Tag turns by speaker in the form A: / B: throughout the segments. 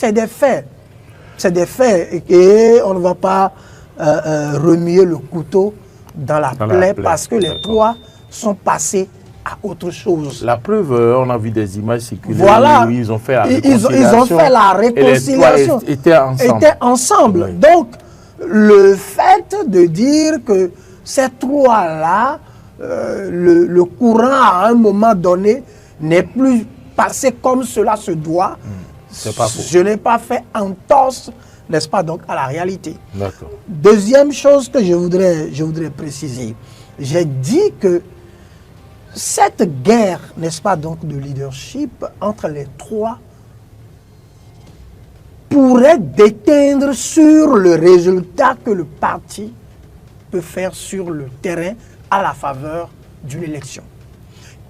A: C'est des faits. C'est des faits. Et on ne va pas remuer le couteau dans la plaie parce que les trois sont passés à autre chose.
B: La preuve, on a vu des images circuler.
A: Voilà.
B: Où ils ont fait la
A: réconciliation. Ils ont fait la réconciliation.
B: Et les trois étaient ensemble.
A: Oui. Donc, le fait de dire que ces trois-là, le courant à un moment donné n'est plus passé comme cela se doit,
B: c'est pas faux.
A: Je n'ai pas fait entorse, n'est-ce pas, donc à la réalité.
B: D'accord.
A: Deuxième chose que je voudrais préciser, j'ai dit que cette guerre, n'est-ce pas, donc de leadership entre les trois pourrait déteindre sur le résultat que le parti peut faire sur le terrain à la faveur d'une élection.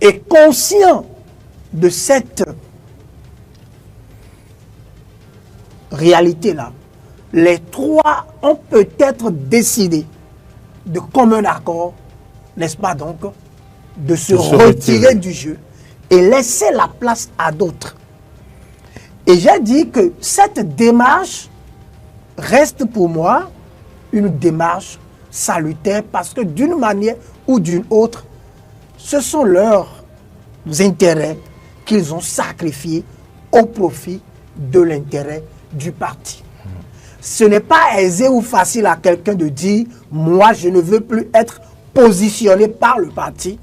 A: Et conscient de cette réalité-là, les trois ont peut-être décidé de commun accord, n'est-ce pas donc, de se retirer du jeu et laisser la place à d'autres. Et j'ai dit que cette démarche reste pour moi une démarche salutaire parce que d'une manière ou d'une autre, ce sont leurs intérêts qu'ils ont sacrifiés au profit de l'intérêt du parti. Ce n'est pas aisé ou facile à quelqu'un de dire « moi, je ne veux plus être positionné par le parti ».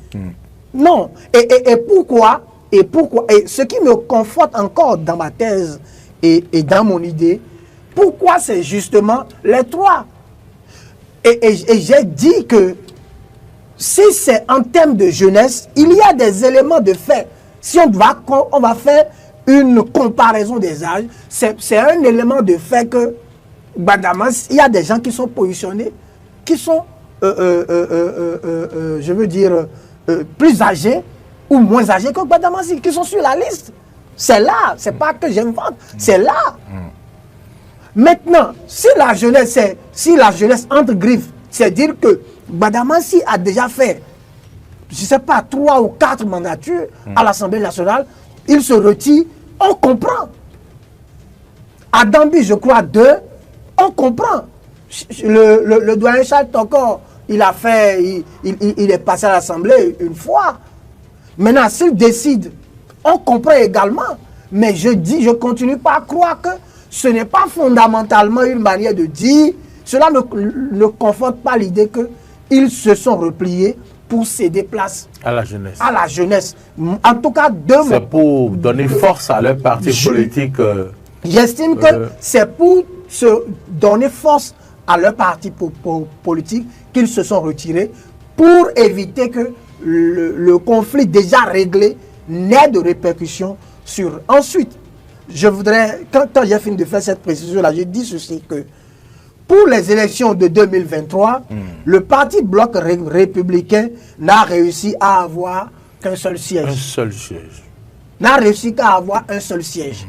A: Non. Et pourquoi? Et ce qui me conforte encore dans ma thèse et dans mon idée, pourquoi c'est justement les trois? Et j'ai dit que si c'est en termes de jeunesse, il y a des éléments de fait. Si on va faire une comparaison des âges, c'est un élément de fait que Gbadamassi, il y a des gens qui sont positionnés, qui sont, je veux dire, plus âgés ou moins âgés que Gbadamassi, qui sont sur la liste. C'est là, c'est pas que j'invente, c'est là. Maintenant, si la jeunesse entre griffes, c'est dire que Gbadamassi a déjà fait, je ne sais pas, 3 ou 4 mandatures à l'Assemblée nationale, il se retire, on comprend. À Dambi, je crois, 2, on comprend. Le doyen Charles Tokor, il est passé à l'Assemblée une fois. Maintenant, s'il décide, on comprend également. Mais je continue pas à croire que ce n'est pas fondamentalement une manière de dire. Cela ne conforte pas l'idée qu'ils se sont repliés pour céder place
B: à la jeunesse.
A: À la jeunesse. En tout cas,
B: c'est pour donner force à leur parti politique.
A: J'estime que c'est pour se donner force à leur parti politique qu'ils se sont retirés pour éviter que le conflit déjà réglé n'ait de répercussions sur eux. Ensuite, je voudrais, quand j'ai fini de faire cette précision-là, je dis ceci que pour les élections de 2023, le parti Bloc républicain n'a réussi à avoir qu'un seul siège.
B: Un seul siège.
A: N'a réussi qu'à avoir un seul siège.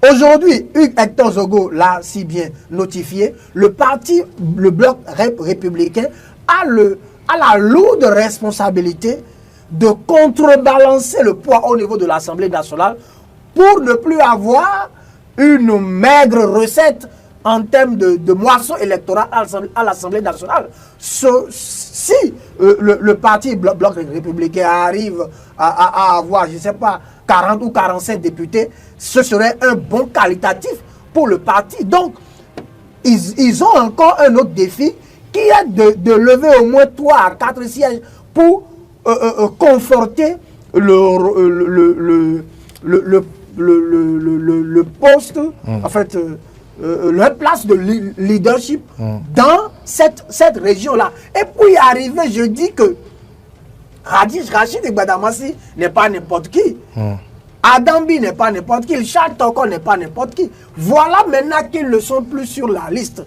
A: Aujourd'hui, Hugues Hector Zogo l'a si bien notifié, le Bloc républicain a la lourde responsabilité de contrebalancer le poids au niveau de l'Assemblée nationale pour ne plus avoir une maigre recette en termes de moisson électorale à l'Assemblée nationale. Si le parti Bloc républicain arrive à avoir, je ne sais pas, 40 ou 45 députés, ce serait un bon qualitatif pour le parti. Donc, ils ont encore un autre défi qui est de lever au moins 3 à 4 sièges pour conforter le poste, en fait, leur place de leadership dans cette région-là. Et pour y arriver, je dis que Rachid Gbadamassi n'est pas n'importe qui. Adambi n'est pas n'importe qui. Charles Tokor n'est pas n'importe qui. Voilà maintenant qu'ils ne sont plus sur la liste.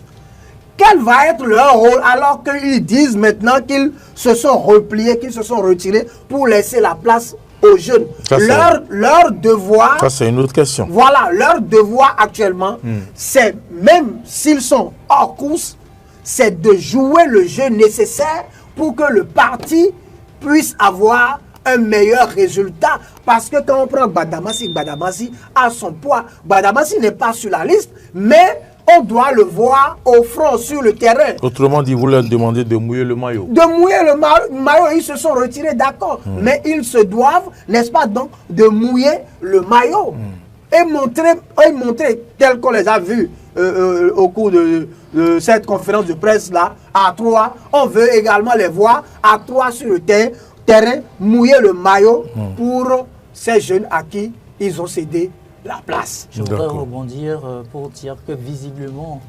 A: Quel va être leur rôle alors qu'ils disent maintenant qu'ils se sont repliés, qu'ils se sont retirés pour laisser la place aux jeunes? Leur devoir...
B: Ça, c'est une autre question.
A: Voilà, leur devoir actuellement, c'est, même s'ils sont hors course, c'est de jouer le jeu nécessaire pour que le parti puisse avoir un meilleur résultat. Parce que quand on prend Gbadamassi, Gbadamassi a son poids. Gbadamassi n'est pas sur la liste, mais on doit le voir au front, sur le terrain.
B: Autrement dit, vous leur demandez de mouiller le maillot.
A: De mouiller le maillot, ils se sont retirés, d'accord. Mais ils se doivent, n'est-ce pas, donc, de mouiller le maillot. Et montrer, tel qu'on les a vus au cours de cette conférence de presse-là, à 3. On veut également les voir à 3 sur le terrain, mouiller le maillot pour ces jeunes à qui ils ont cédé la place.
C: Je voudrais rebondir pour dire que visiblement,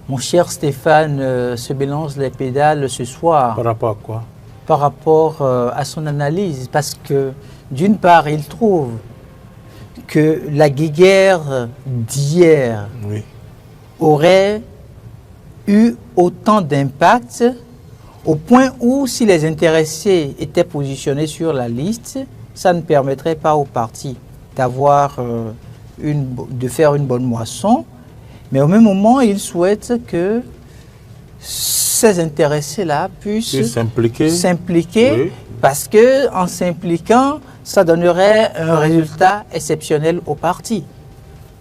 C: mon cher Stéphane se mélange les pédales ce soir.
B: Par rapport à quoi?
C: Par rapport à son analyse. Parce que d'une part, il trouve que la guéguerre d'hier aurait eu autant d'impact au point où si les intéressés étaient positionnés sur la liste, ça ne permettrait pas au parti d'avoir de faire une bonne moisson, mais au même moment, il souhaite que ces intéressés-là puissent s'impliquer parce que en s'impliquant, ça donnerait un résultat exceptionnel au parti.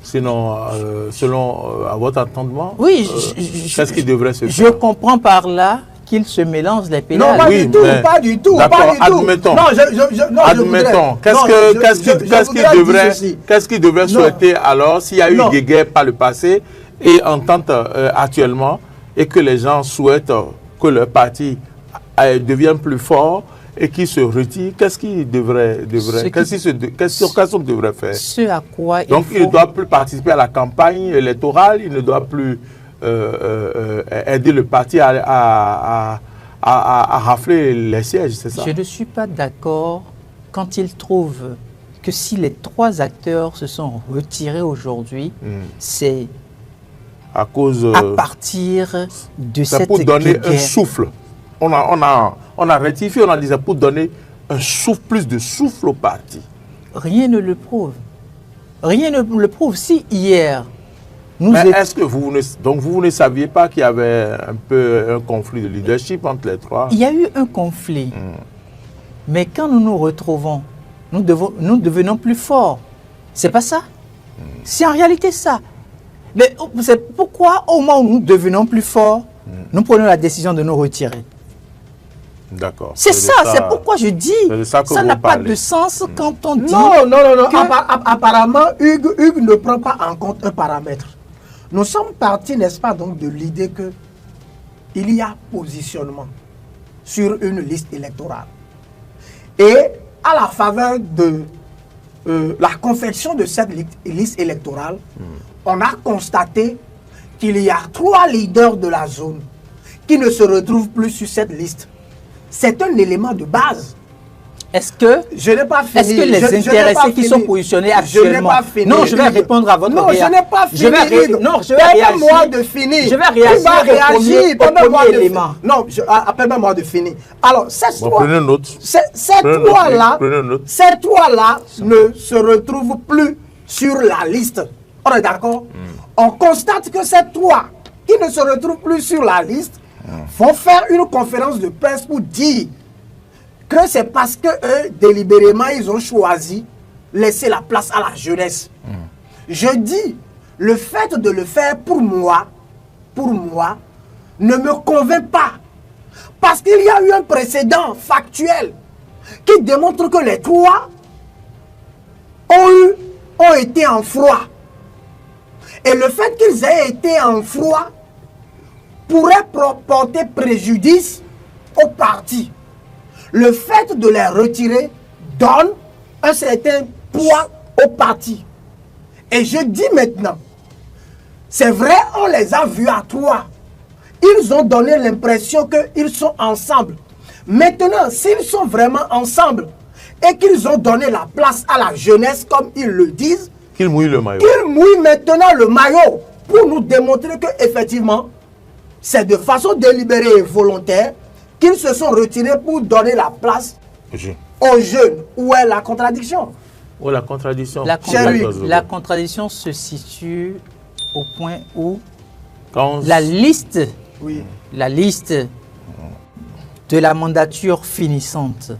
B: Sinon, selon à votre entendement,
C: oui,
B: qu'est-ce qui devrait se faire?
C: Je comprends par là qu'il se mélange les pédales.
A: Non, pas du tout.
B: D'accord, admettons. Admettons. Qu'est-ce qu'il devrait souhaiter alors s'il y a eu des guerres par le passé et entente actuellement et que les gens souhaitent que leur parti devienne plus fort et qu'il se retire? Qu'est-ce qu'il devrait faire?
C: Ce à quoi
B: donc il ne doit plus participer à la campagne électorale, il ne doit plus aider le parti à rafler les sièges, c'est ça?
C: Je ne suis pas d'accord quand il trouve que si les 3 acteurs se sont retirés aujourd'hui, c'est
B: à
C: partir de cette
B: pour donner
C: guerre.
B: Un souffle. On a rectifié, on a dit ça pour donner un souffle, plus de souffle au parti.
C: Rien ne le prouve. Rien ne le prouve. Si hier...
B: Mais est-ce que vous ne saviez pas qu'il y avait un peu un conflit de leadership entre les 3?
C: Il y a eu un conflit. Mais quand nous nous retrouvons, nous devenons plus forts. C'est pas ça. C'est en réalité ça. Mais c'est pourquoi au moment où nous devenons plus forts, nous prenons la décision de nous retirer.
B: D'accord.
C: C'est ça, c'est pourquoi je dis, ça n'a pas de sens quand on dit...
A: Non. Apparemment, Hugues ne prend pas en compte un paramètre. Nous sommes partis, n'est-ce pas, donc de l'idée qu'il y a positionnement sur une liste électorale. Et à la faveur de la confection de cette liste électorale, on a constaté qu'il y a 3 leaders de la zone qui ne se retrouvent plus sur cette liste. C'est un élément de base.
C: Est-ce que,
A: je n'ai pas fini.
C: Est-ce que les intéressés qui sont positionnés actuellement... Non, je vais répondre à votre
A: réaction. Non, je n'ai pas fini.
C: Je vais réagir.
A: Permets-moi de finir.
C: Je vais réagir au premier élément.
A: Non, permets-moi de finir. Alors, ces 3-là ne se retrouvent plus sur la liste. On est d'accord? On constate que ces 3 qui ne se retrouvent plus sur la liste vont faire une conférence de presse pour dire que c'est parce que eux, délibérément, ils ont choisi laisser la place à la jeunesse. Je dis, le fait de le faire pour moi, ne me convainc pas. Parce qu'il y a eu un précédent factuel qui démontre que les 3 ont été en froid. Et le fait qu'ils aient été en froid pourrait porter préjudice au parti. Le fait de les retirer donne un certain poids au parti. Et je dis maintenant, c'est vrai, on les a vus à 3. Ils ont donné l'impression qu'ils sont ensemble. Maintenant, s'ils sont vraiment ensemble et qu'ils ont donné la place à la jeunesse, comme ils le disent,
B: qu'ils mouillent le maillot.
A: Qu'ils mouillent maintenant le maillot pour nous démontrer qu'effectivement, c'est de façon délibérée et volontaire qu'ils se sont retirés pour donner la place aux jeunes. Où est la contradiction?
B: Où est la contradiction?
C: La contradiction se situe au point où la liste de la mandature finissante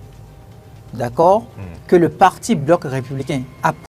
C: d'accord, que le parti bloc républicain a